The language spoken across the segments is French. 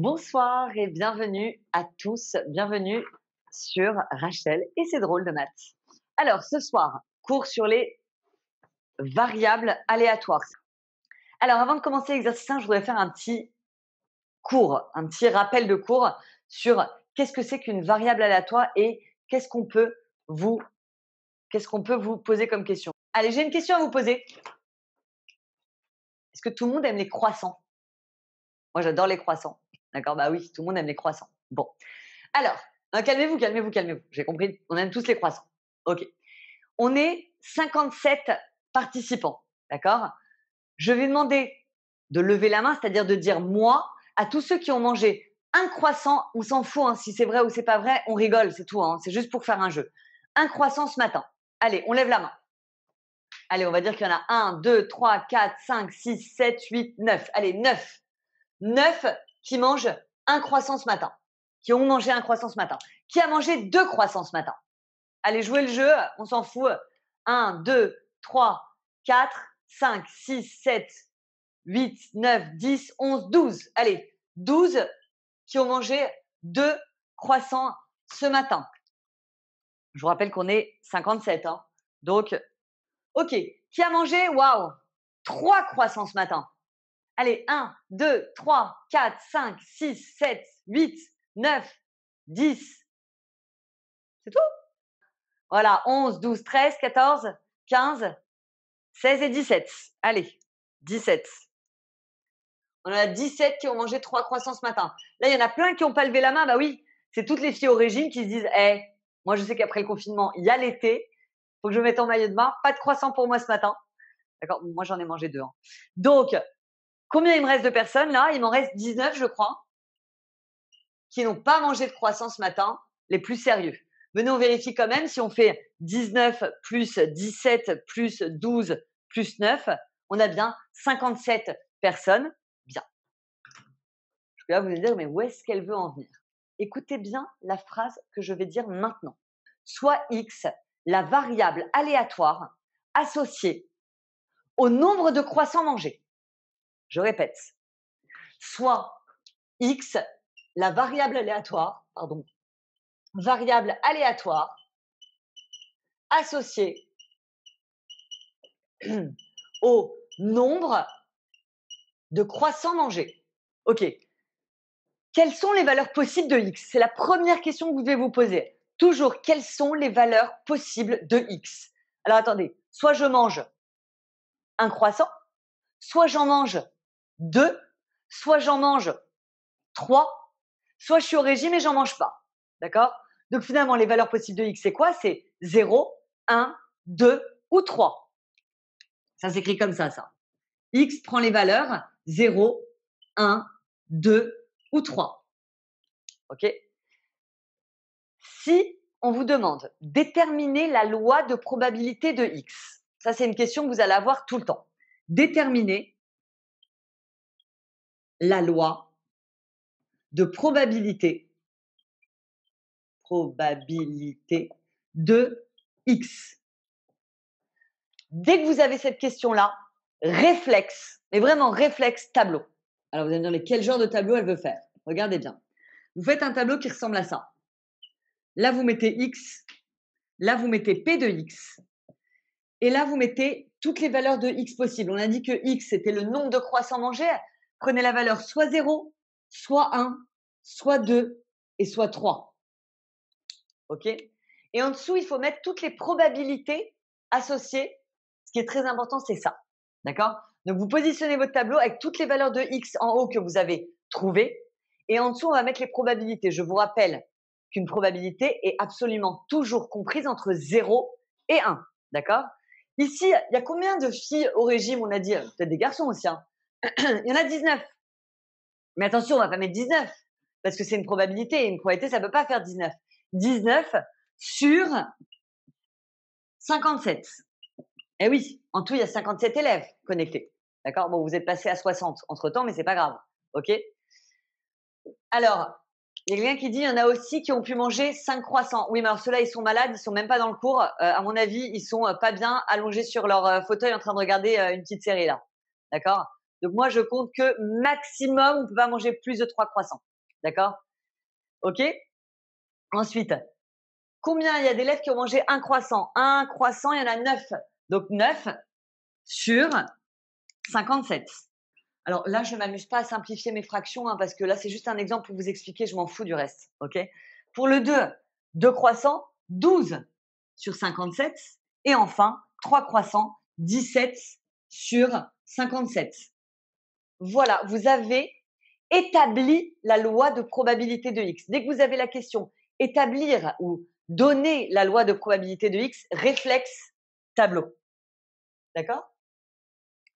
Bonsoir et bienvenue à tous, bienvenue sur Rachel et c'est drôle de maths. Alors ce soir, cours sur les variables aléatoires. Alors avant de commencer l'exercice 1, je voudrais faire un petit cours, un petit rappel de cours sur qu'est-ce que c'est qu'une variable aléatoire et qu'est-ce qu'on peut vous poser comme question. Allez, j'ai une question à vous poser. Est-ce que tout le monde aime les croissants? Moi j'adore les croissants. D'accord? Bah oui, tout le monde aime les croissants. Bon. Alors, calmez-vous. J'ai compris, on aime tous les croissants. OK. On est 57 participants. D'accord? Je vais demander de lever la main, c'est-à-dire de dire moi à tous ceux qui ont mangé un croissant. On s'en fout hein, si c'est vrai ou c'est pas vrai, on rigole, c'est tout. Hein, c'est juste pour faire un jeu. Un croissant ce matin. Allez, on lève la main. Allez, on va dire qu'il y en a 1, 2, 3, 4, 5, 6, 7, 8, 9. Allez, 9. 9 qui mangent un croissant ce matin. Qui ont mangé un croissant ce matin. Qui a mangé 2 croissants ce matin? Allez, jouer le jeu, on s'en fout. 1, 2, 3, 4, 5, 6, 7, 8, 9, 10, 11, 12. Allez, 12 qui ont mangé 2 croissants ce matin. Je vous rappelle qu'on est 57. Hein. Donc, OK. Qui a mangé, waouh, 3 croissants ce matin? Allez, 1, 2, 3, 4, 5, 6, 7, 8, 9, 10. C'est tout? Voilà, 11, 12, 13, 14, 15, 16 et 17. Allez, 17. On en a 17 qui ont mangé 3 croissants ce matin. Là, il y en a plein qui n'ont pas levé la main. Bah oui, c'est toutes les filles au régime qui se disent moi, je sais qu'après le confinement, il y a l'été. Il faut que je me mette en maillot de bain. Pas de croissant pour moi ce matin. D'accord? Moi, j'en ai mangé 2. Hein. Donc, combien il me reste de personnes là? Il m'en reste 19, je crois, qui n'ont pas mangé de croissant ce matin, les plus sérieux. Venez, on vérifie quand même. Si on fait 19 plus 17 plus 12 plus 9, on a bien 57 personnes. Bien. Je vais là vous dire, mais où est-ce qu'elle veut en venir? Écoutez bien la phrase que je vais dire maintenant. Soit x, la variable aléatoire associée au nombre de croissants mangés. Je répète. Soit x, la variable aléatoire associée au nombre de croissants mangés. OK. Quelles sont les valeurs possibles de x? C'est la première question que vous devez vous poser. Toujours, quelles sont les valeurs possibles de x? Alors attendez, soit je mange un croissant, soit j'en mange 2, soit j'en mange 3, soit je suis au régime et j'en mange pas. D'accord? Donc finalement, les valeurs possibles de x, c'est quoi? C'est 0, 1, 2 ou 3. Ça s'écrit comme ça. X prend les valeurs 0, 1, 2 ou 3. OK? Si on vous demande déterminer la loi de probabilité de x, ça c'est une question que vous allez avoir tout le temps. Déterminer la loi de probabilité de x. Dès que vous avez cette question-là, réflexe, mais vraiment réflexe tableau. Alors vous allez me dire, mais quel genre de tableau elle veut faire? Regardez bien. Vous faites un tableau qui ressemble à ça. Là, vous mettez x. Là, vous mettez p de x. Et là, vous mettez toutes les valeurs de x possibles. On a dit que x, c'était le nombre de croissants mangés. Prenez la valeur soit 0, soit 1, soit 2 et soit 3. OK? Et en dessous, il faut mettre toutes les probabilités associées. Ce qui est très important, c'est ça. D'accord? Donc, vous positionnez votre tableau avec toutes les valeurs de x en haut que vous avez trouvées. Et en dessous, on va mettre les probabilités. Je vous rappelle qu'une probabilité est absolument toujours comprise entre 0 et 1. D'accord? Ici, il y a combien de filles au régime? On a dit, peut-être des garçons aussi. Hein. Il y en a 19. Mais attention, on ne va pas mettre 19 parce que c'est une probabilité. Et une probabilité, ça ne peut pas faire 19. 19 sur 57. Eh oui, en tout, il y a 57 élèves connectés. D'accord? Bon, vous êtes passé à 60 entre-temps, mais c'est pas grave. OK? Alors, il y a quelqu'un qui dit, il y en a aussi qui ont pu manger 5 croissants. Oui, mais alors ceux-là, ils sont malades, ils sont même pas dans le cours. À mon avis, ils sont pas bien allongés sur leur fauteuil en train de regarder une petite série là. D'accord? Donc moi, je compte que maximum, on peut pas manger plus de 3 croissants. D'accord? OK? Ensuite, combien il y a d'élèves qui ont mangé un croissant? Un croissant, il y en a 9. Donc 9 sur 57. Alors là, je ne m'amuse pas à simplifier mes fractions, hein, parce que là, c'est juste un exemple pour vous expliquer, je m'en fous du reste. OK? Pour le 2, 2 croissants, 12 sur 57. Et enfin, 3 croissants, 17 sur 57. Voilà, vous avez établi la loi de probabilité de X. Dès que vous avez la question établir ou donner la loi de probabilité de X, réflexe, tableau. D'accord?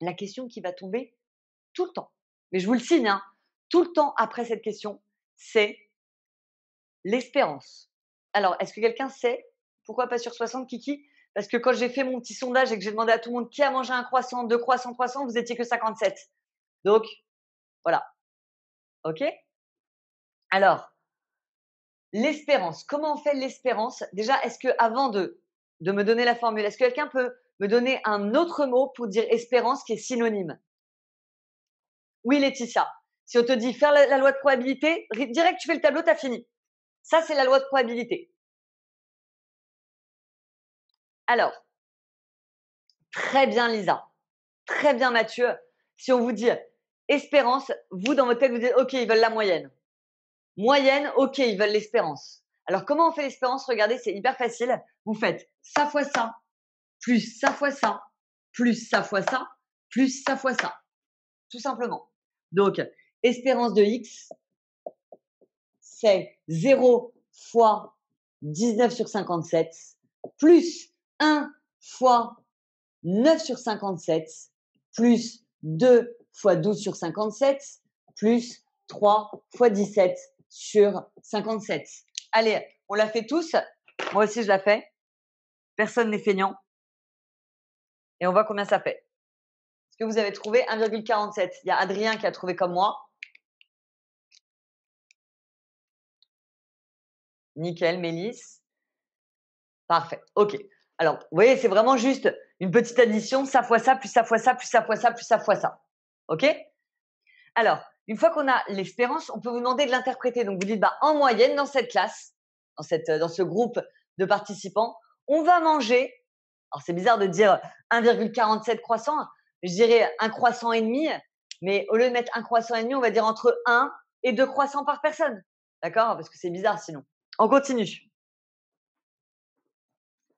La question qui va tomber tout le temps, mais je vous le signe, hein, tout le temps après cette question, c'est l'espérance. Alors, est-ce que quelqu'un sait pourquoi pas sur 60, Kiki? Parce que quand j'ai fait mon petit sondage et que j'ai demandé à tout le monde qui a mangé un croissant, 2 croissants, 3 croissants, vous étiez que 57. Donc, voilà. OK? Alors, l'espérance. Comment on fait l'espérance? Déjà, est-ce que avant de me donner la formule, est-ce que quelqu'un peut me donner un autre mot pour dire espérance qui est synonyme? Oui, Laetitia. Si on te dit faire la loi de probabilité, direct tu fais le tableau, tu as fini. Ça, c'est la loi de probabilité. Alors, très bien Lisa, très bien Mathieu. Si on vous dit espérance, vous dans votre tête, vous dites OK, ils veulent la moyenne. Moyenne, OK, ils veulent l'espérance. Alors, comment on fait l'espérance? Regardez, c'est hyper facile. Vous faites ça fois ça, plus ça fois ça, plus ça fois ça, plus ça fois ça. Tout simplement. Donc, espérance de X, c'est 0 fois 19 sur 57, plus 1 fois 9 sur 57, plus 2 fois 12 sur 57, plus 3 fois 17 sur 57. Allez, on l'a fait tous. Moi aussi, je la fais. Personne n'est feignant. Et on voit combien ça fait. Est-ce que vous avez trouvé 1,47? Il y a Adrien qui a trouvé comme moi. Nickel, Mélisse. Parfait. OK. Alors, vous voyez, c'est vraiment juste une petite addition. Ça fois ça, plus ça fois ça, plus ça fois ça, plus ça fois ça. OK? Alors, une fois qu'on a l'espérance, on peut vous demander de l'interpréter. Donc, vous dites, bah, en moyenne, dans cette classe, dans ce groupe de participants, on va manger. Alors, c'est bizarre de dire 1,47 croissants. Je dirais un croissant et demi. Mais au lieu de mettre un croissant et demi, on va dire entre 1 et 2 croissants par personne. D'accord? Parce que c'est bizarre sinon. On continue.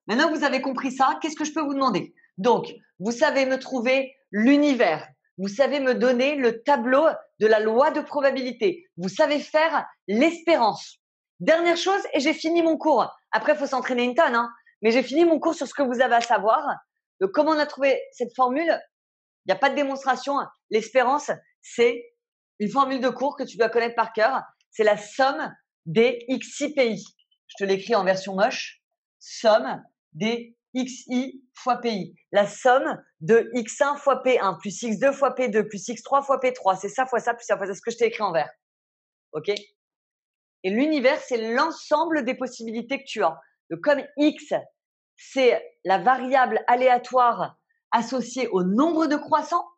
Maintenant que vous avez compris ça, qu'est-ce que je peux vous demander? Donc, vous savez me trouver l'univers. Vous savez me donner le tableau de la loi de probabilité. Vous savez faire l'espérance. Dernière chose, et j'ai fini mon cours. Après, il faut s'entraîner une tonne, hein. Mais j'ai fini mon cours sur ce que vous avez à savoir. Donc, comment on a trouvé cette formule? Il n'y a pas de démonstration. L'espérance, c'est une formule de cours que tu dois connaître par cœur. C'est la somme des XI pays. Je te l'écris en version moche. Somme des xi fois pi. La somme de x1 fois p1 plus x2 fois p2 plus x3 fois p3. C'est ça fois ça plus ça fois ça. C'est ce que je t'ai écrit en vert. OK? Et l'univers, c'est l'ensemble des possibilités que tu as. Donc, comme x, c'est la variable aléatoire associée au nombre de croissants,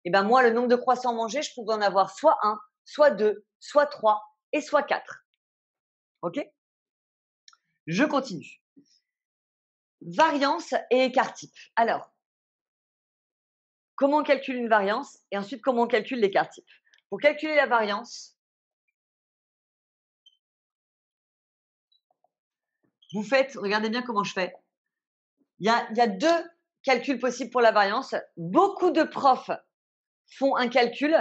et ben moi, le nombre de croissants mangés, je pourrais en avoir soit 1, soit 2, soit 3 et soit 4. OK? Je continue. Variance et écart-type. Alors, comment on calcule une variance et ensuite comment on calcule l'écart-type. Pour calculer la variance, vous faites, regardez bien comment je fais. Il y a deux calculs possibles pour la variance. Beaucoup de profs font un calcul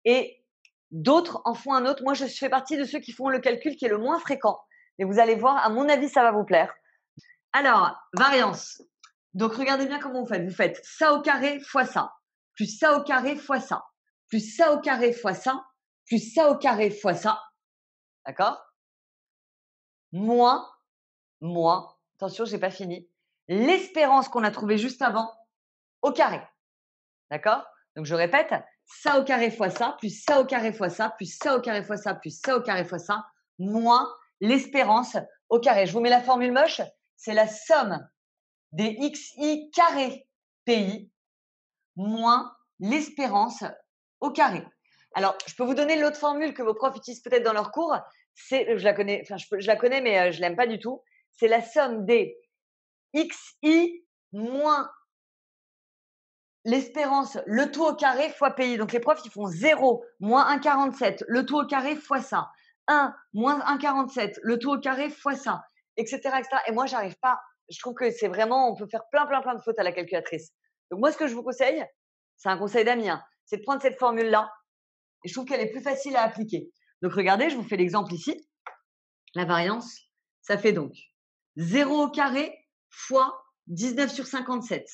et d'autres en font un autre. Moi, je fais partie de ceux qui font le calcul qui est le moins fréquent. Et vous allez voir, à mon avis, ça va vous plaire. Alors, variance. Donc, regardez bien comment vous faites. Vous faites ça au carré fois ça, plus ça au carré fois ça, plus ça au carré fois ça, plus ça au carré fois ça. D'accord? Moins, attention, j'ai pas fini, l'espérance qu'on a trouvée juste avant au carré. D'accord? Donc, je répète, ça au carré fois ça, plus ça au carré fois ça, plus ça au carré fois ça, plus ça au carré fois ça, moins l'espérance au carré. Je vous mets la formule moche, c'est la somme des xi carré pi moins l'espérance au carré. Alors, je peux vous donner l'autre formule que vos profs utilisent peut-être dans leurs cours. Je la connais, enfin, je la connais, mais je l'aime pas du tout. C'est la somme des xi moins l'espérance, le tout au carré fois pi. Donc, les profs, ils font 0 moins 1,47, le tout au carré fois ça. 1 moins 1,47, le tout au carré fois ça, etc., etc. Et moi, j'arrive pas. Je trouve que c'est vraiment, on peut faire plein de fautes à la calculatrice. Donc, moi, ce que je vous conseille, c'est un conseil d'ami, hein, c'est de prendre cette formule-là. Et je trouve qu'elle est plus facile à appliquer. Donc, regardez, je vous fais l'exemple ici. La variance, ça fait donc 0 au carré fois 19 sur 57,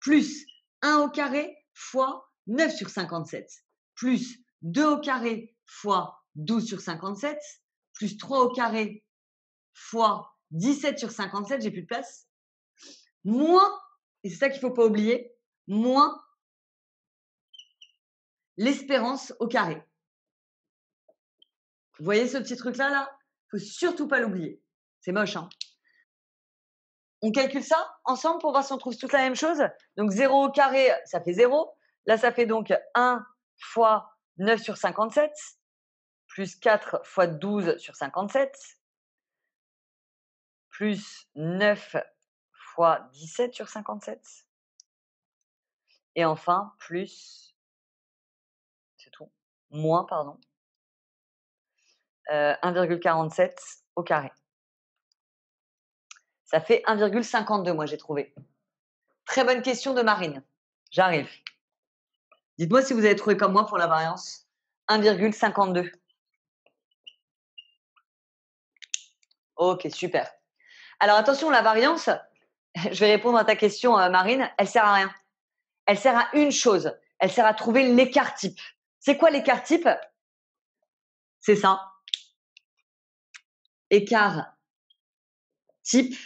plus 1 au carré fois 9 sur 57, plus 2 au carré fois 12 sur 57, plus 3 au carré fois 17 sur 57, j'ai plus de place, moins, et c'est ça qu'il ne faut pas oublier, moins l'espérance au carré. Vous voyez ce petit truc-là, là? Il ne faut surtout pas l'oublier. C'est moche, hein? On calcule ça ensemble pour voir si on trouve toute la même chose. Donc 0 au carré, ça fait 0. Là, ça fait donc 1 fois 9 sur 57, plus 4 fois 12 sur 57, plus 9 fois 17 sur 57. Et enfin, plus, c'est tout, moins, pardon, 1,47 au carré. Ça fait 1,52, moi j'ai trouvé. Très bonne question de Marine. J'arrive. Dites-moi si vous avez trouvé comme moi pour la variance. 1,52. Ok, super. Alors attention, la variance, je vais répondre à ta question, Marine, elle sert à rien. Elle sert à une chose. Elle sert à trouver l'écart type. C'est quoi l'écart type? C'est ça. Écart type,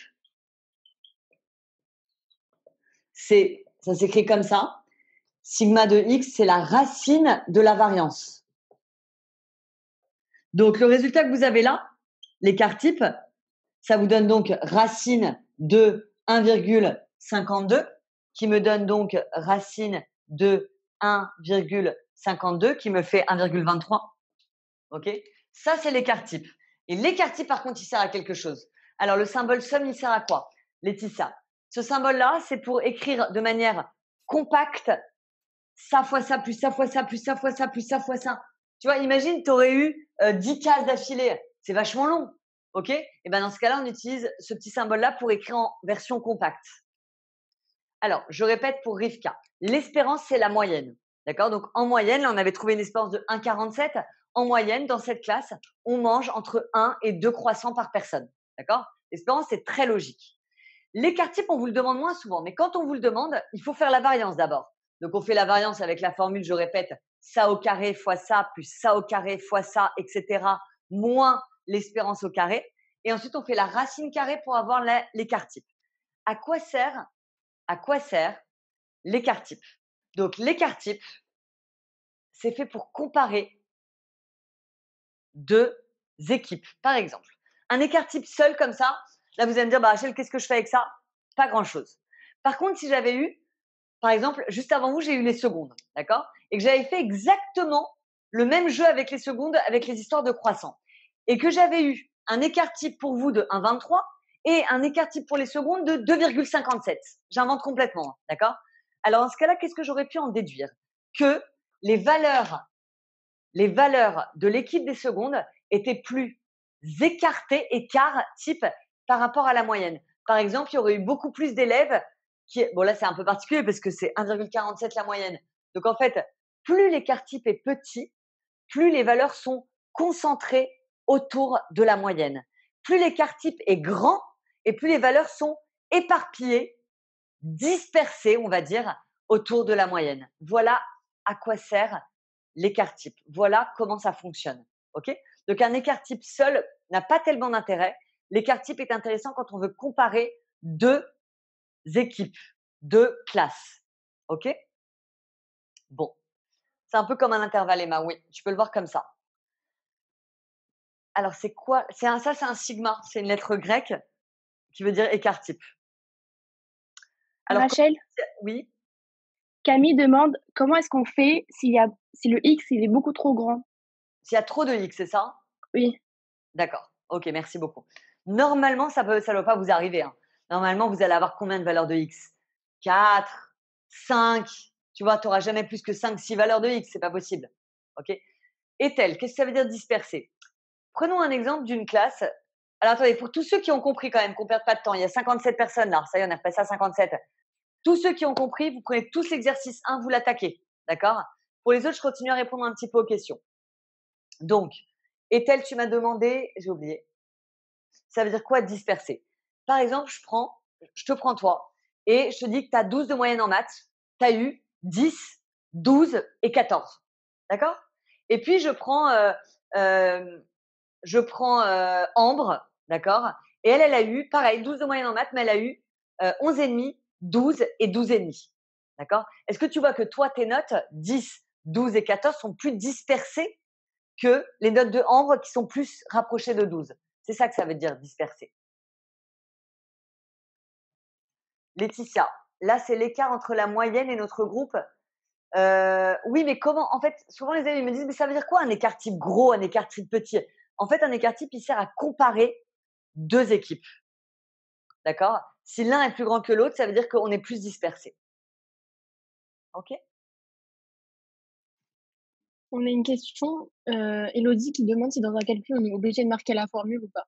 ça s'écrit comme ça. Sigma de x, c'est la racine de la variance. Donc, le résultat que vous avez là, l'écart type, ça vous donne donc racine de 1,52 qui me donne donc racine de 1,52 qui me fait 1,23. OK? Ça, c'est l'écart type. Et l'écart type, par contre, il sert à quelque chose. Alors, le symbole somme, il sert à quoi, Laetitia? Ce symbole-là, c'est pour écrire de manière compacte ça fois ça, plus ça fois ça, plus ça fois ça, plus ça fois ça. Tu vois, imagine, tu aurais eu 10 cases d'affilée. C'est vachement long. OK? Et bien, dans ce cas-là, on utilise ce petit symbole-là pour écrire en version compacte. Alors, je répète pour Rivka. L'espérance, c'est la moyenne. D'accord? Donc, en moyenne, là, on avait trouvé une espérance de 1,47. En moyenne, dans cette classe, on mange entre 1 et 2 croissants par personne. D'accord? L'espérance, c'est très logique. L'écart type, on vous le demande moins souvent. Mais quand on vous le demande, il faut faire la variance d'abord. Donc, on fait la variance avec la formule, je répète, ça au carré fois ça, plus ça au carré fois ça, etc., moins l'espérance au carré. Et ensuite, on fait la racine carrée pour avoir l'écart type. À quoi sert l'écart type? Donc, l'écart type, c'est fait pour comparer deux équipes. Par exemple, un écart type seul comme ça, là, vous allez me dire, bah, Rachel, qu'est-ce que je fais avec ça? Pas grand-chose. Par contre, si j'avais eu, par exemple, juste avant vous, j'ai eu les secondes, d'accord? Et que j'avais fait exactement le même jeu avec les secondes, avec les histoires de croissants. Et que j'avais eu un écart type pour vous de 1,23 et un écart type pour les secondes de 2,57. J'invente complètement, d'accord? Alors, dans ce cas-là, qu'est-ce que j'aurais pu en déduire? Que les valeurs de l'équipe des secondes étaient plus écartées, écart type, par rapport à la moyenne. Par exemple, il y aurait eu beaucoup plus d'élèves bon là c'est un peu particulier parce que c'est 1,47 la moyenne. Donc en fait, plus l'écart type est petit, plus les valeurs sont concentrées autour de la moyenne. Plus l'écart type est grand et plus les valeurs sont éparpillées, dispersées, on va dire, autour de la moyenne. Voilà à quoi sert l'écart type. Voilà comment ça fonctionne. OK? Donc un écart type seul n'a pas tellement d'intérêt. L'écart type est intéressant quand on veut comparer deux équipes, deux classes. OK? Bon. C'est un peu comme un intervalle, Emma, oui. Tu peux le voir comme ça. Alors, c'est quoi? Ça, c'est un sigma. C'est une lettre grecque qui veut dire écart type. Alors, Rachel, oui? Camille demande comment est-ce qu'on fait si le X il est beaucoup trop grand? S'il y a trop de X, c'est ça? Oui. D'accord. OK, merci beaucoup. Normalement, ça doit pas vous arriver, hein. Normalement, vous allez avoir combien de valeurs de X? 4, 5. Tu vois, tu auras jamais plus que 5, 6 valeurs de X, c'est pas possible. OK? Est-elle, qu'est-ce que ça veut dire disperser? Prenons un exemple d'une classe. Alors attendez, pour tous ceux qui ont compris quand même, qu'on perde pas de temps, il y a 57 personnes là, ça y est, on est repassé à 57. Tous ceux qui ont compris, vous prenez tous l'exercice 1, vous l'attaquez. D'accord? Pour les autres, je continue à répondre un petit peu aux questions. Donc, est-elle, tu m'as demandé, j'ai oublié. Ça veut dire quoi disperser? Par exemple, je te prends toi et je te dis que tu as 12 de moyenne en maths, tu as eu 10, 12 et 14. D'accord? Et puis Ambre, d'accord? Et elle a eu pareil 12 de moyenne en maths, mais elle a eu 11,5, 12 et 12,5. D'accord? Est-ce que tu vois que toi tes notes 10, 12 et 14 sont plus dispersées que les notes de Ambre qui sont plus rapprochées de 12? C'est ça que ça veut dire disperser. Laetitia, là, c'est l'écart entre la moyenne et notre groupe. Oui, mais comment? En fait, souvent les élèves me disent, mais ça veut dire quoi un écart type gros, un écart type petit? En fait, un écart type, il sert à comparer deux équipes. D'accord? Si l'un est plus grand que l'autre, ça veut dire qu'on est plus dispersé. OK? On a une question, Elodie qui demande si dans un calcul on est obligé de marquer la formule ou pas.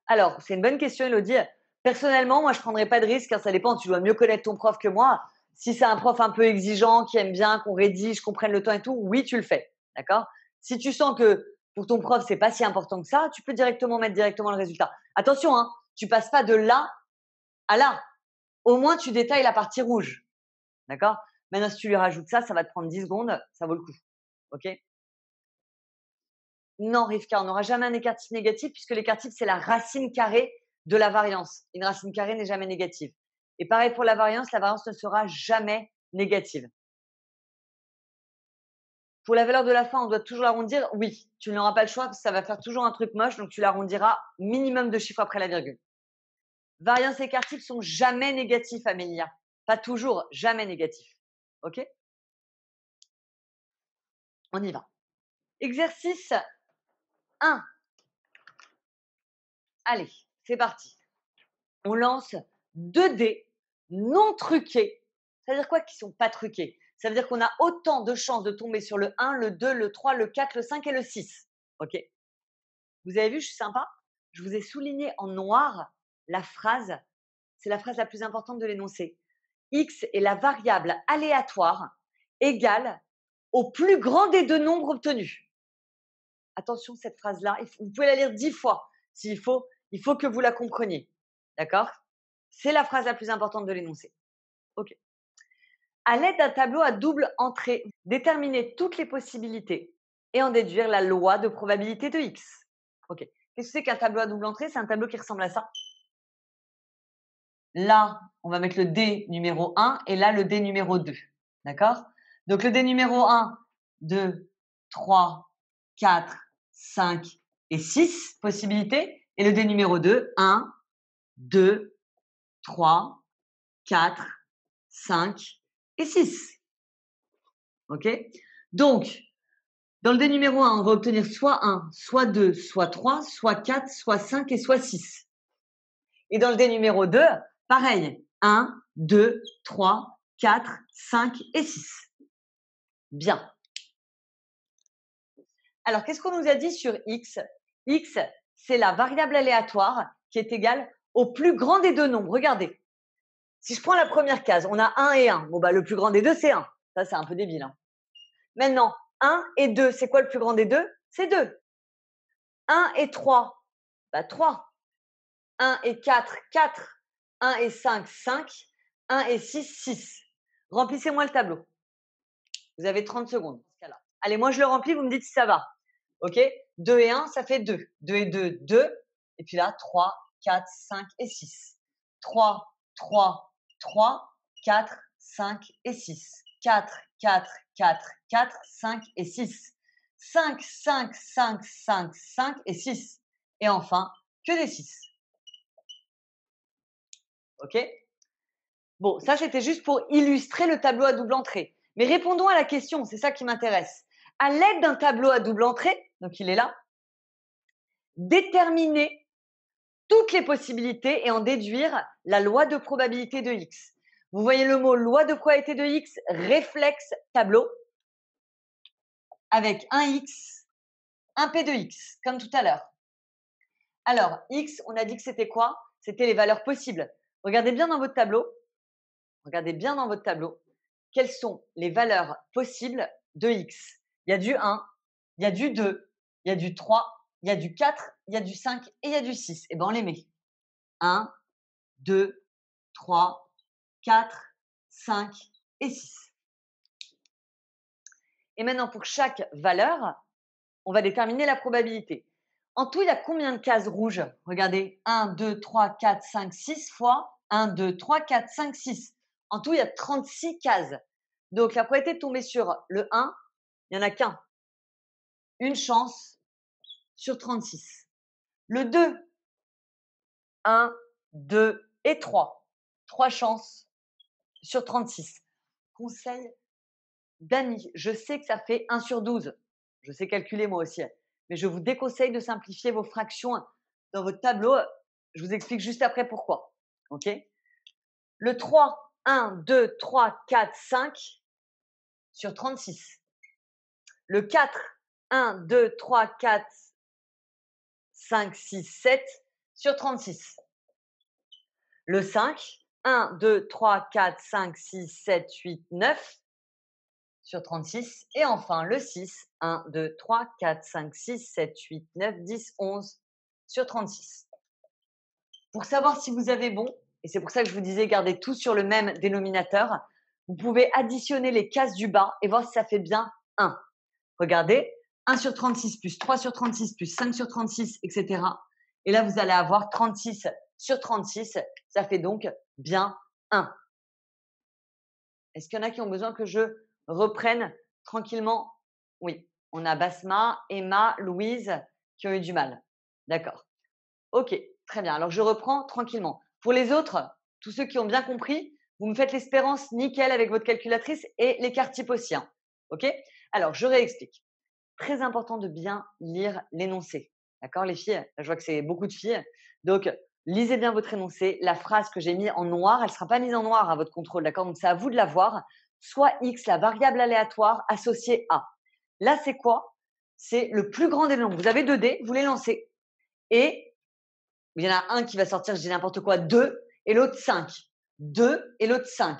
Alors, c'est une bonne question, Elodie. Personnellement, moi, je ne prendrais pas de risque, hein, ça dépend. Tu dois mieux connaître ton prof que moi. Si c'est un prof un peu exigeant, qui aime bien qu'on rédige, qu'on prenne le temps et tout, oui, tu le fais. D'accord? Si tu sens que pour ton prof, c'est pas si important que ça, tu peux mettre directement le résultat. Attention, hein, tu passes pas de là à là. Au moins, tu détailles la partie rouge. D'accord? Maintenant, si tu lui rajoutes ça, ça va te prendre 10 secondes, ça vaut le coup. OK? Non, Rivka, on n'aura jamais un écart type négatif puisque l'écart type, c'est la racine carrée de la variance. Une racine carrée n'est jamais négative. Et pareil pour la variance ne sera jamais négative. Pour la valeur de la fin, on doit toujours l'arrondir. Oui, tu n'auras pas le choix parce que ça va faire toujours un truc moche, donc tu l'arrondiras minimum de chiffres après la virgule. Variance et écart type sont jamais négatifs, Amélia. Pas toujours, jamais négatifs. OK? On y va. Exercice 1. Allez, c'est parti. On lance 2 dés non truqués. Ça veut dire quoi qui ne sont pas truqués? Ça veut dire qu'on a autant de chances de tomber sur le 1, le 2, le 3, le 4, le 5 et le 6. OK? Vous avez vu, je suis sympa? Je vous ai souligné en noir la phrase, c'est la phrase la plus importante de l'énoncé. X est la variable aléatoire égale au plus grand des deux nombres obtenus. Attention, cette phrase-là, vous pouvez la lire 10 fois s'il faut, il faut que vous la compreniez. D'accord? C'est la phrase la plus importante de l'énoncé. OK. À l'aide d'un tableau à double entrée, déterminer toutes les possibilités et en déduire la loi de probabilité de X. OK. Qu'est-ce que c'est qu'un tableau à double entrée? C'est un tableau qui ressemble à ça. Là, on va mettre le dé numéro 1 et là, le dé numéro 2. D'accord? Donc, le dé numéro 1, 2, 3, 4, 5 et 6 possibilités. Et le dé numéro 2, 1, 2, 3, 4, 5 et 6. OK? Donc, dans le dé numéro 1, on va obtenir soit 1, soit 2, soit 3, soit 4, soit 5 et soit 6. Et dans le dé numéro 2, pareil. 1, 2, 3, 4, 5 et 6. Bien. Alors, qu'est-ce qu'on nous a dit sur X? X, c'est la variable aléatoire qui est égale au plus grand des deux nombres. Regardez. Si je prends la première case, on a 1 et 1. Bon, bah, le plus grand des deux, c'est 1. Ça, c'est un peu débile. Hein. Maintenant, 1 et 2, c'est quoi le plus grand des deux? C'est 2. 1 et 3, bah 3. 1 et 4, 4. 1 et 5, 5. 1 et 6, 6. Remplissez-moi le tableau. Vous avez 30 secondes. Allez, moi, je le remplis, vous me dites si ça va. OK? 2 et 1, ça fait 2. 2 et 2, 2. Et puis là, 3, 4, 5 et 6. 3, 3, 3, 4, 5 et 6. 4, 4, 4, 4, 5 et 6. 5, 5, 5, 5, 5 et 6. Et enfin, que des 6. OK? Bon, ça, c'était juste pour illustrer le tableau à double entrée. Mais répondons à la question, c'est ça qui m'intéresse. À l'aide d'un tableau à double entrée, donc il est là, déterminer toutes les possibilités et en déduire la loi de probabilité de X. Vous voyez le mot loi de probabilité de X, réflexe tableau, avec un X, un P de X, comme tout à l'heure. Alors, X, on a dit que c'était quoi? C'était les valeurs possibles. Regardez bien dans votre tableau. Regardez bien dans votre tableau. Quelles sont les valeurs possibles de X? Il y a du 1, il y a du 2, il y a du 3, il y a du 4, il y a du 5 et il y a du 6. Eh bien, on les met. 1, 2, 3, 4, 5 et 6. Et maintenant, pour chaque valeur, on va déterminer la probabilité. En tout, il y a combien de cases rouges? Regardez, 1, 2, 3, 4, 5, 6 fois 1, 2, 3, 4, 5, 6. En tout, il y a 36 cases. Donc, la probabilité de tomber sur le 1, il n'y en a qu'un. Une chance sur 36. Le 2, 1, 2 et 3. 3 chances sur 36. Conseil d'amis, je sais que ça fait 1 sur 12. Je sais calculer moi aussi. Mais je vous déconseille de simplifier vos fractions dans votre tableau. Je vous explique juste après pourquoi. OK? Le 3, 1, 2, 3, 4, 5 sur 36. Le 4, 1, 2, 3, 4, 5, 6, 7 sur 36. Le 5, 1, 2, 3, 4, 5, 6, 7, 8, 9 sur 36. Et enfin, le 6, 1, 2, 3, 4, 5, 6, 7, 8, 9, 10, 11 sur 36. Pour savoir si vous avez bon, et c'est pour ça que je vous disais gardez tout sur le même dénominateur, vous pouvez additionner les cases du bas et voir si ça fait bien 1. Regardez, 1 sur 36 plus 3 sur 36 plus 5 sur 36, etc. Et là, vous allez avoir 36 sur 36. Ça fait donc bien 1. Est-ce qu'il y en a qui ont besoin que je reprenne tranquillement? Oui, on a Basma, Emma, Louise qui ont eu du mal. D'accord. Ok, très bien. Alors, je reprends tranquillement. Pour les autres, tous ceux qui ont bien compris, vous me faites l'espérance nickel avec votre calculatrice et l'écart type aussi. Hein. Ok? Alors, je réexplique. Très important de bien lire l'énoncé. D'accord, les filles? Je vois que c'est beaucoup de filles. Donc, lisez bien votre énoncé. La phrase que j'ai mise en noir, elle ne sera pas mise en noir à votre contrôle. D'accord? Donc, c'est à vous de la voir. Soit X, la variable aléatoire associée à. Là, c'est quoi? C'est le plus grand des nombres. Vous avez 2 dés, vous les lancez. Et il y en a un qui va sortir, je dis n'importe quoi, 2 et l'autre 5. 2 et l'autre 5.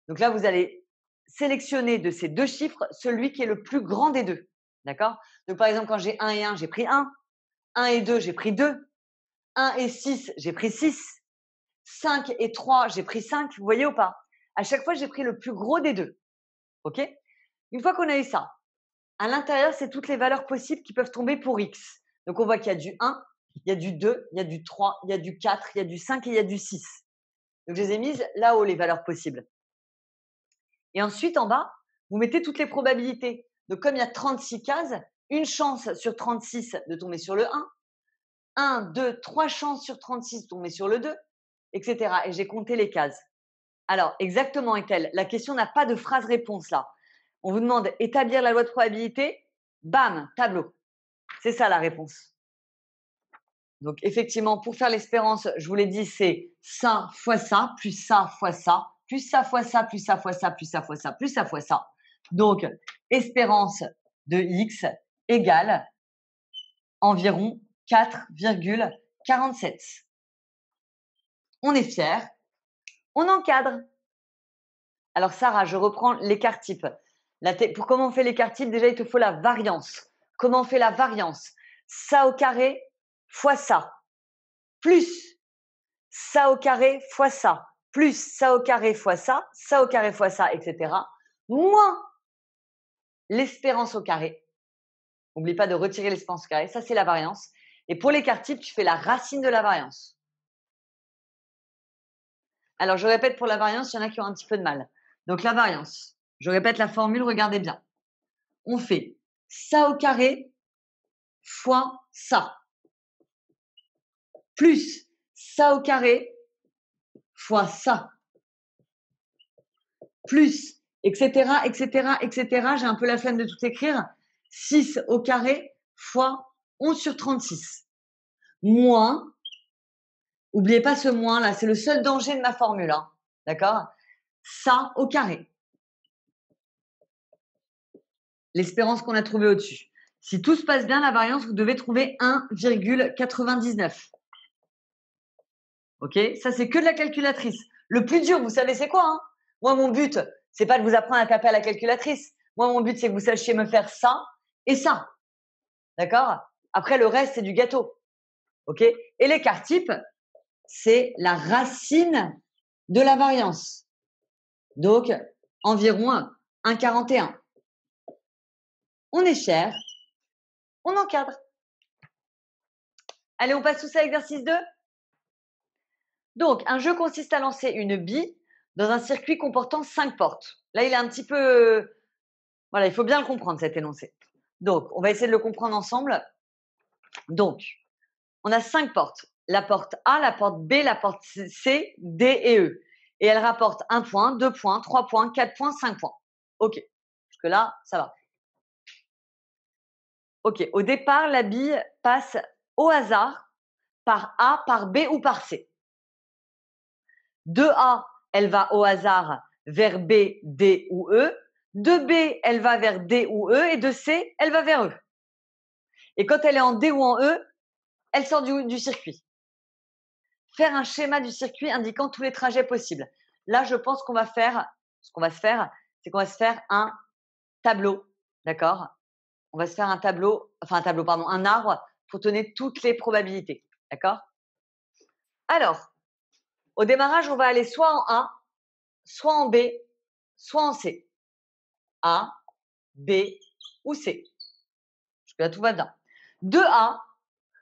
Donc là, vous allez sélectionner de ces 2 chiffres celui qui est le plus grand des 2. D'accord? Donc par exemple, quand j'ai 1 et 1, j'ai pris 1. 1 et 2, j'ai pris 2. 1 et 6, j'ai pris 6. 5 et 3, j'ai pris 5. Vous voyez ou pas? À chaque fois, j'ai pris le plus gros des 2. OK? Une fois qu'on a eu ça, à l'intérieur, c'est toutes les valeurs possibles qui peuvent tomber pour X. Donc on voit qu'il y a du 1, il y a du 2, il y a du 3, il y a du 4, il y a du 5 et il y a du 6. Donc je les ai mises là-haut, les valeurs possibles. Et ensuite, en bas, vous mettez toutes les probabilités. Donc comme il y a 36 cases, une chance sur 36 de tomber sur le 1, 1, 2, 3 chances sur 36 de tomber sur le 2, etc. Et j'ai compté les cases. Alors, exactement est-elle? La question n'a pas de phrase-réponse là. On vous demande établir la loi de probabilité, bam, tableau. C'est ça la réponse. Donc, effectivement, pour faire l'espérance, je vous l'ai dit, c'est ça fois ça, plus ça fois ça, plus ça fois ça, plus ça fois ça, plus ça fois ça, plus ça fois ça. Donc, espérance de X égale environ 4,47. On est fiers, on encadre. Alors, Sarah, je reprends l'écart type. Pour comment on fait l'écart type, déjà, il te faut la variance. Comment on fait la variance? Ça au carré fois ça, plus ça au carré fois ça, plus ça au carré fois ça, ça au carré fois ça, etc. Moins l'espérance au carré. N'oublie pas de retirer l'espérance au carré. Ça, c'est la variance. Et pour l'écart type, tu fais la racine de la variance. Alors, je répète pour la variance, il y en a qui ont un petit peu de mal. Donc, la variance. Je répète la formule, regardez bien. On fait ça au carré fois ça, plus ça au carré fois ça, plus, etc., etc., etc. J'ai un peu la flemme de tout écrire. 6 au carré fois 11 sur 36. Moins, n'oubliez pas ce moins là, c'est le seul danger de ma formule. Hein, d'accord? Ça au carré. L'espérance qu'on a trouvée au-dessus. Si tout se passe bien, la variance, vous devez trouver 1,99. Ok? Ça, c'est que de la calculatrice. Le plus dur, vous savez, c'est quoi, hein? Moi, mon but, c'est pas de vous apprendre à taper à la calculatrice. Moi, mon but, c'est que vous sachiez me faire ça et ça. D'accord? Après, le reste, c'est du gâteau. Ok? Et l'écart type, c'est la racine de la variance. Donc, environ 1,41. On est cher, on encadre. Allez, on passe tous à l'exercice 2. Donc, un jeu consiste à lancer une bille dans un circuit comportant 5 portes. Là, il est un petit peu… Voilà, il faut bien le comprendre, cet énoncé. Donc, on va essayer de le comprendre ensemble. Donc, on a 5 portes. La porte A, la porte B, la porte C, D et E. Et elles rapportent 1 point, 2 points, 3 points, 4 points, 5 points. OK. Jusque-là, ça va. OK. Au départ, la bille passe au hasard par A, par B ou par C. De A, elle va au hasard vers B, D ou E. De B, elle va vers D ou E. Et de C, elle va vers E. Et quand elle est en D ou en E, elle sort du circuit. Faire un schéma du circuit indiquant tous les trajets possibles. Là, je pense qu'on va faire, ce qu'on va se faire, c'est qu'on va se faire un tableau, d'accord? On va se faire un tableau, un arbre pour donner toutes les probabilités, d'accord? Alors, au démarrage, on va aller soit en A, soit en B, soit en C. A, B ou C. Jusque-là, tout va bien. De A,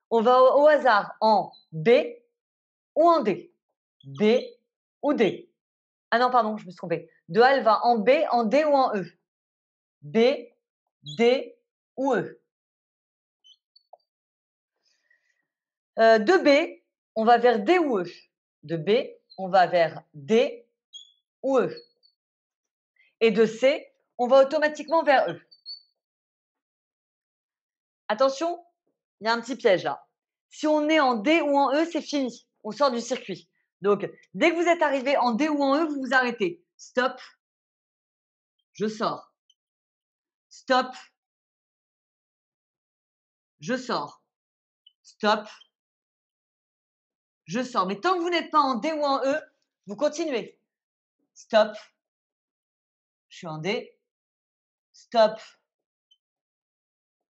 on va au hasard en B ou en D. B ou D. Ah non, pardon, je me suis trompée. De A, elle va en B, en D ou en E. B, D ou E. De B, on va vers D ou E. De B, on va vers D ou E. Et de C, on va automatiquement vers E. Attention, il y a un petit piège là. Si on est en D ou en E, c'est fini. On sort du circuit. Donc, dès que vous êtes arrivé en D ou en E, vous vous arrêtez. Stop. Je sors. Stop. Je sors. Stop. Je sors. Mais tant que vous n'êtes pas en D ou en E, vous continuez. Stop. Je suis en D. Stop.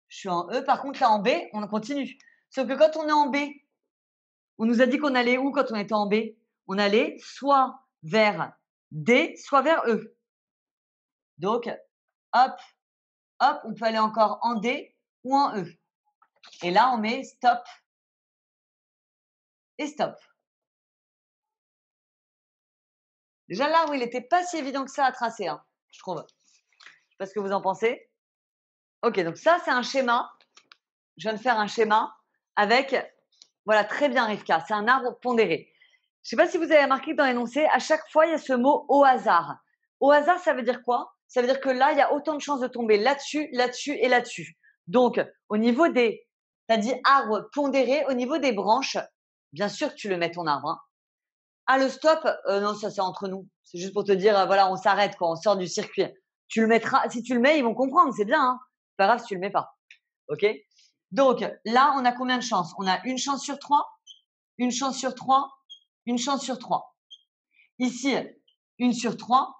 Je suis en E. Par contre, là, en B, on continue. Sauf que quand on est en B, on nous a dit qu'on allait où quand on était en B? On allait soit vers D, soit vers E. Donc, hop, hop, on peut aller encore en D ou en E. Et là, on met stop et stop. Déjà, l'arbre, il n'était pas si évident que ça à tracer, hein, je trouve. Je ne sais pas ce que vous en pensez. Ok, donc ça, c'est un schéma. Je viens de faire un schéma avec, voilà, très bien, Rivka, c'est un arbre pondéré. Je ne sais pas si vous avez remarqué que dans l'énoncé, à chaque fois, il y a ce mot au hasard. Au hasard, ça veut dire quoi? Ça veut dire que là, il y a autant de chances de tomber là-dessus, là-dessus et là-dessus. Donc, au niveau des, tu as dit arbre pondéré, au niveau des branches, bien sûr que tu le mets ton arbre. Hein. Ah, le stop, non, ça c'est entre nous. C'est juste pour te dire, voilà, on s'arrête quand on sort du circuit. Tu le mettras, si tu le mets, ils vont comprendre, c'est bien. Hein. C'est pas grave si tu le mets pas. Ok? Donc, là, on a combien de chances? On a une chance sur 3, une chance sur 3, une chance sur 3. Ici, une sur 3,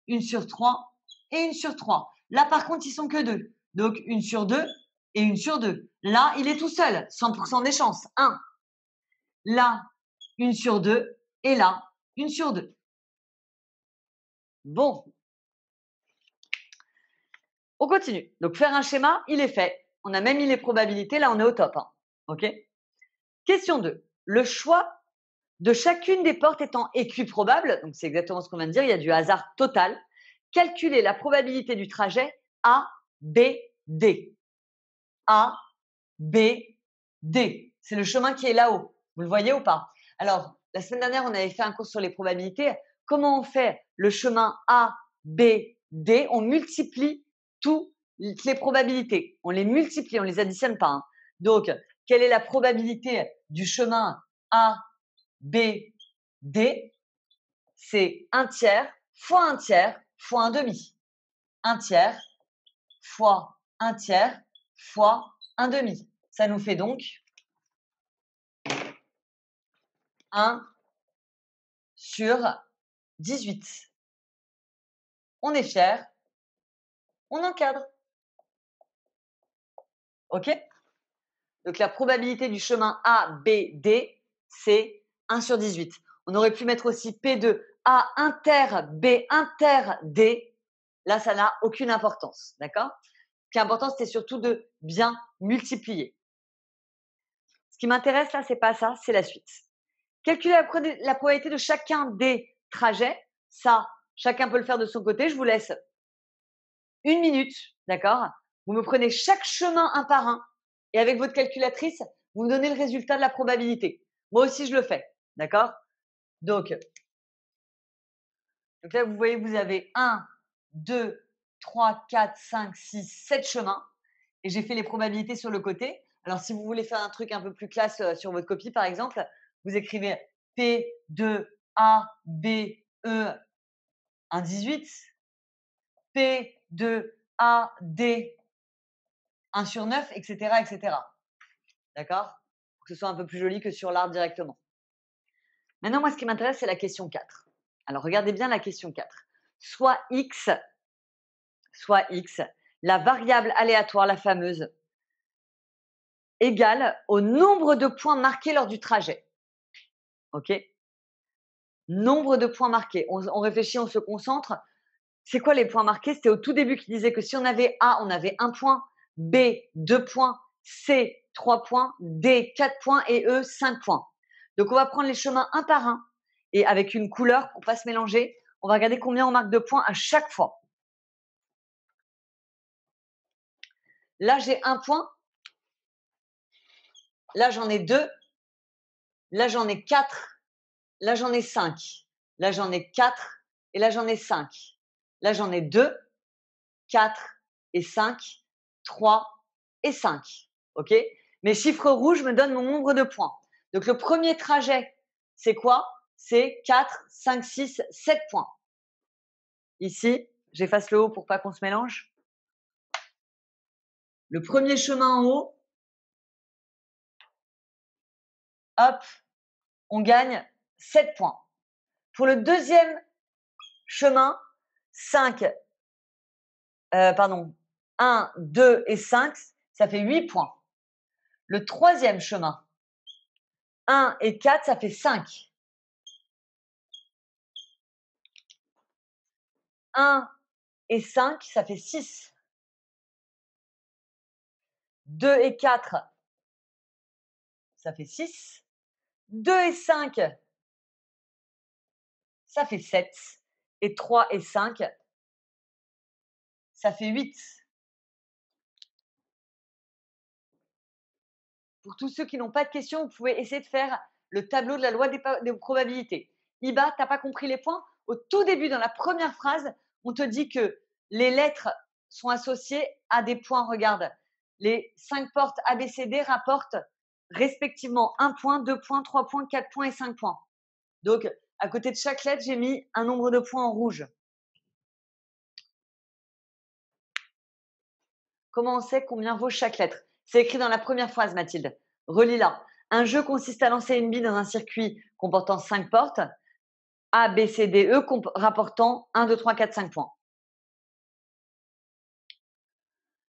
une sur 3 et une sur 3. Là, par contre, ils sont que 2. Donc, une sur 2 et une sur 2. Là, il est tout seul, 100% des chances, 1. Là, une sur 2 et là, une sur 2. Bon. On continue. Donc, faire un schéma, il est fait. On a même mis les probabilités. Là, on est au top. Hein. OK? Question 2. Le choix de chacune des portes étant équiprobable, donc c'est exactement ce qu'on vient de dire, il y a du hasard total, calculer la probabilité du trajet A, B, D. A, B, D. C'est le chemin qui est là-haut. Vous le voyez ou pas? Alors, la semaine dernière, on avait fait un cours sur les probabilités. Comment on fait le chemin A, B, D, on multiplie toutes les probabilités. On les multiplie, on ne les additionne pas. Hein. Donc, quelle est la probabilité du chemin A, B, D? C'est 1/3 fois 1/3 fois 1/2. 1/3 fois 1/3 fois 1/2. Ça nous fait donc 1/18. On est fiers, on encadre. OK? Donc la probabilité du chemin A, B, D, c'est 1/18. On aurait pu mettre aussi P de A inter B inter D. Là, ça n'a aucune importance. D'accord? Ce qui est important, c'était surtout de bien multiplier. Ce qui m'intéresse là, c'est pas ça, c'est la suite. Calculer la probabilité de chacun des trajets. Ça, chacun peut le faire de son côté. Je vous laisse 1 minute, d'accord? Vous me prenez chaque chemin un par un et avec votre calculatrice, vous me donnez le résultat de la probabilité. Moi aussi, je le fais, d'accord? Donc là, vous voyez, vous avez 1, 2, 3, 4, 5, 6, 7 chemins et j'ai fait les probabilités sur le côté. Alors, si vous voulez faire un truc un peu plus classe sur votre copie, par exemple, vous écrivez P de A, B, E, 1/18, P de A, D, 1/9, etc., etc. D'accord? Pour que ce soit un peu plus joli que sur l'arbre directement. Maintenant, moi, ce qui m'intéresse, c'est la question 4. Alors, regardez bien la question 4. Soit x, la variable aléatoire, la fameuse, égale au nombre de points marqués lors du trajet. OK? Nombre de points marqués. On réfléchit, on se concentre. C'est quoi les points marqués? C'était au tout début qui disait que si on avait A, on avait 1 point, B, 2 points, C, 3 points, D, 4 points et E, 5 points. Donc, on va prendre les chemins un par un et avec une couleur pour ne pas se mélanger, on va regarder combien on marque de points à chaque fois. Là, j'ai 1 point. Là, j'en ai 2. Là, j'en ai 4. Là, j'en ai 5. Là, j'en ai 4. Et là, j'en ai 5. Là, j'en ai 2, 4 et 5, 3 et 5. OK? Mes chiffres rouges me donnent mon nombre de points. Donc, le premier trajet, c'est quoi? C'est 4, 5, 6, 7 points. Ici, j'efface le haut pour pas qu'on se mélange. Le premier chemin en haut, hop, on gagne 7 points. Pour le deuxième chemin, 1, 2 et 5, ça fait 8 points. Le troisième chemin, 1 et 4, ça fait 5. 1 et 5, ça fait 6. 2 et 4, ça fait 6. 2 et 5, ça fait 7. Et 3 et 5, ça fait 8. Pour tous ceux qui n'ont pas de questions, vous pouvez essayer de faire le tableau de la loi des probabilités. Iba, tu n'as pas compris les points? Au tout début, dans la première phrase, on te dit que les lettres sont associées à des points. Regarde, les 5 portes ABCD rapportent respectivement 1 point, 2 points, 3 points, 4 points et 5 points. Donc, à côté de chaque lettre, j'ai mis un nombre de points en rouge. Comment on sait combien vaut chaque lettre? C'est écrit dans la première phrase, Mathilde. Relis-la. Un jeu consiste à lancer une bille dans un circuit comportant 5 portes, A, B, C, D, E, rapportant 1, 2, 3, 4, 5 points.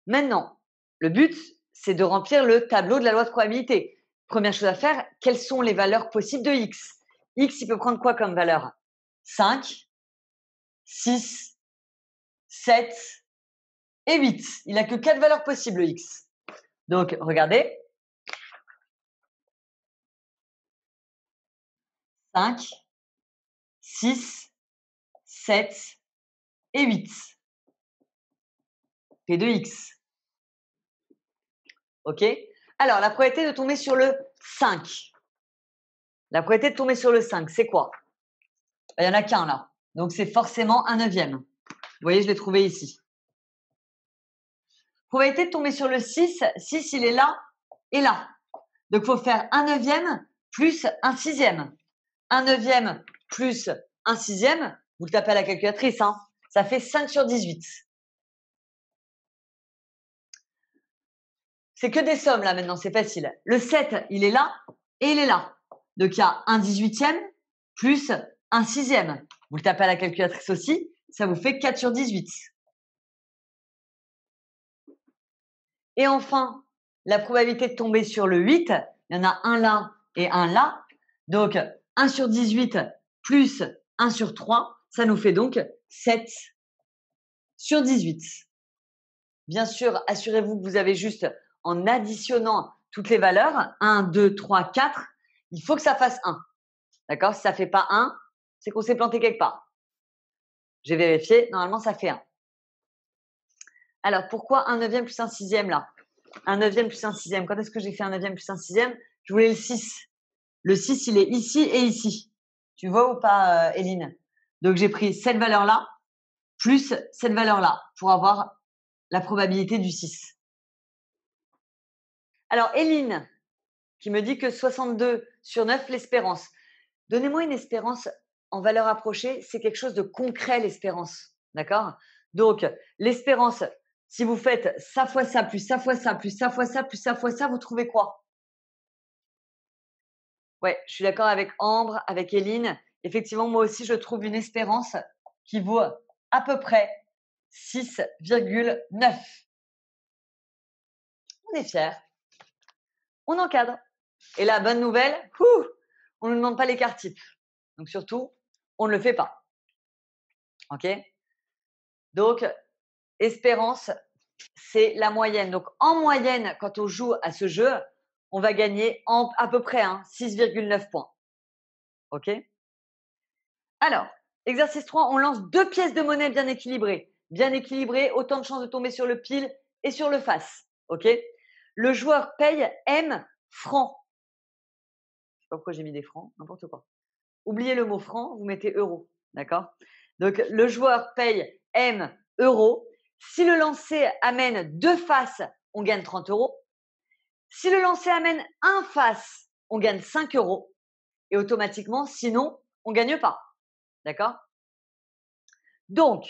Maintenant, le but, c'est de remplir le tableau de la loi de probabilité. Première chose à faire, quelles sont les valeurs possibles de X? X, il peut prendre quoi comme valeur? 5, 6, 7 et 8. Il n'a que 4 valeurs possibles, le X. Donc, regardez. 5, 6, 7 et 8. P de X. OK? Alors, la probabilité de tomber sur le 5. La probabilité de tomber sur le 5, c'est quoi? Il n'y en a qu'un là. Donc, c'est forcément un neuvième. voyez, je l'ai trouvé ici. Probabilité de tomber sur le 6. 6, il est là et là. Donc, il faut faire 1/9 plus 1/6. 1/9 plus 1/6. Vous le tapez à la calculatrice, hein. Ça fait 5/18. C'est que des sommes là maintenant, c'est facile. Le 7, il est là et il est là. Donc, il y a 1/18 plus 1/6. Vous le tapez à la calculatrice aussi, ça vous fait 4/18. Et enfin, la probabilité de tomber sur le 8, il y en a un là et un là. Donc, 1/18 plus 1/3, ça nous fait donc 7/18. Bien sûr, assurez-vous que vous avez juste en additionnant toutes les valeurs, 1, 2, 3, 4, il faut que ça fasse 1. D'accord? Si ça ne fait pas 1, c'est qu'on s'est planté quelque part. J'ai vérifié, normalement ça fait 1. Alors, pourquoi 1/9 plus 1/6 là? 1/9 plus 1/6. Quand est-ce que j'ai fait 1/9 plus 1/6? Je voulais le 6. Le 6, il est ici et ici. Tu vois ou pas, Eline? Donc, j'ai pris cette valeur-là plus cette valeur-là pour avoir la probabilité du 6. Alors, Eline, qui me dit que 62/9, l'espérance. Donnez-moi une espérance en valeur approchée. C'est quelque chose de concret, l'espérance. D'accord? Donc, l'espérance, si vous faites ça fois ça, plus ça fois ça, plus ça fois ça, plus ça fois ça, vous trouvez quoi? Ouais, je suis d'accord avec Ambre, avec Eline. Effectivement, moi aussi, je trouve une espérance qui vaut à peu près 6,9. On est fiers. On encadre. Et la bonne nouvelle, on ne nous demande pas l'écart type. Donc surtout, on ne le fait pas. OK? Donc, espérance, c'est la moyenne. Donc, en moyenne, quand on joue à ce jeu, on va gagner à peu près 6,9 points. OK? Alors, exercice 3, on lance 2 pièces de monnaie bien équilibrées. Bien équilibrées, autant de chances de tomber sur le pile et sur le face. OK? Le joueur paye M francs. Je sais pas pourquoi j'ai mis des francs, n'importe quoi. Oubliez le mot franc, vous mettez euro. D'accord? Donc, le joueur paye M euros. Si le lancer amène 2 faces, on gagne 30 euros. Si le lancer amène un face, on gagne 5 euros. Et automatiquement, sinon, on ne gagne pas. D'accord? Donc,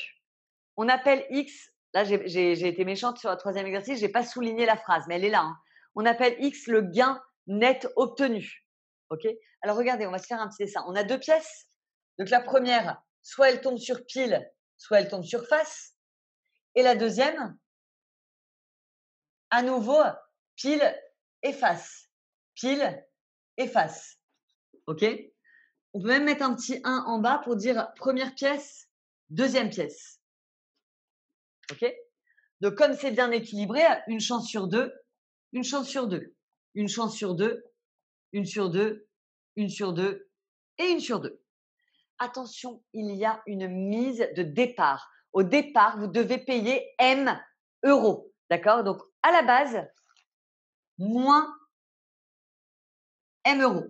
on appelle X, là j'ai été méchante sur le 3e exercice, je n'ai pas souligné la phrase, mais elle est là. Hein. On appelle X le gain net obtenu. OK? Alors regardez, on va se faire un petit dessin. On a 2 pièces. Donc la première, soit elle tombe sur pile, soit elle tombe sur face. Et la deuxième, à nouveau, pile et face. Pile et face. OK? On peut même mettre un petit 1 en bas pour dire première pièce, deuxième pièce. OK? Donc, comme c'est bien équilibré, une chance sur 2, une chance sur 2, une chance sur 2, une sur 2, une sur 2 et une sur 2. Attention, il y a une mise de départ. Au départ, vous devez payer M euros. D'accord? Donc, à la base, moins M euros.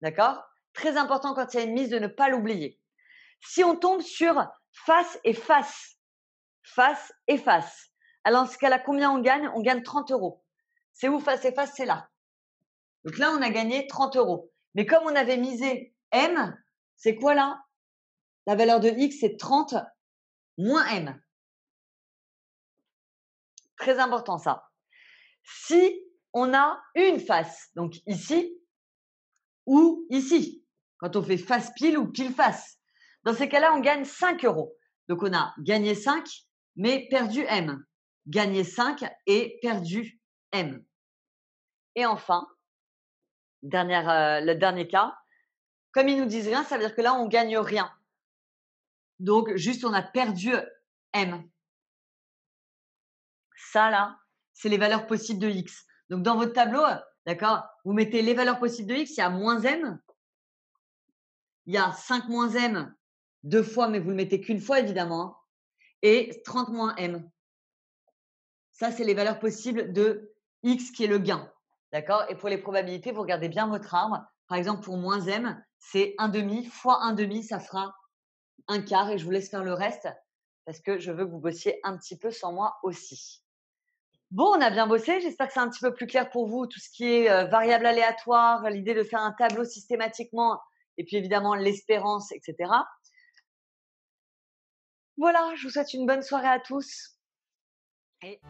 D'accord? Très important quand il y a une mise de ne pas l'oublier. Si on tombe sur face et face, face et face, alors dans ce cas-là, combien on gagne? On gagne 30 euros. C'est où face et face? C'est là. Donc là, on a gagné 30 euros. Mais comme on avait misé M, c'est quoi là? La valeur de X, c'est 30 moins M. Très important ça. Si on a une face, donc ici ou ici, quand on fait face pile ou pile face, dans ces cas-là, on gagne 5 euros. Donc on a gagné 5, mais perdu M. Gagné 5 et perdu M. Et enfin, le dernier cas, comme ils nous disent rien, ça veut dire que là, on gagne rien. Donc, juste, on a perdu M. Ça, là, c'est les valeurs possibles de X. Donc, dans votre tableau, d'accord, vous mettez les valeurs possibles de X, il y a moins M, il y a 5 moins M 2 fois, mais vous ne le mettez qu'une fois, évidemment, et 30 moins M. Ça, c'est les valeurs possibles de X qui est le gain. D'accord? Et pour les probabilités, vous regardez bien votre arbre. Par exemple, pour moins M, c'est 1/2 fois 1/2, ça fera 1/4 et je vous laisse faire le reste. parce que je veux que vous bossiez un petit peu sans moi aussi. Bon, on a bien bossé. J'espère que c'est un petit peu plus clair pour vous, tout ce qui est variable aléatoire, l'idée de faire un tableau systématiquement, et puis évidemment l'espérance, etc. Voilà, je vous souhaite une bonne soirée à tous. Et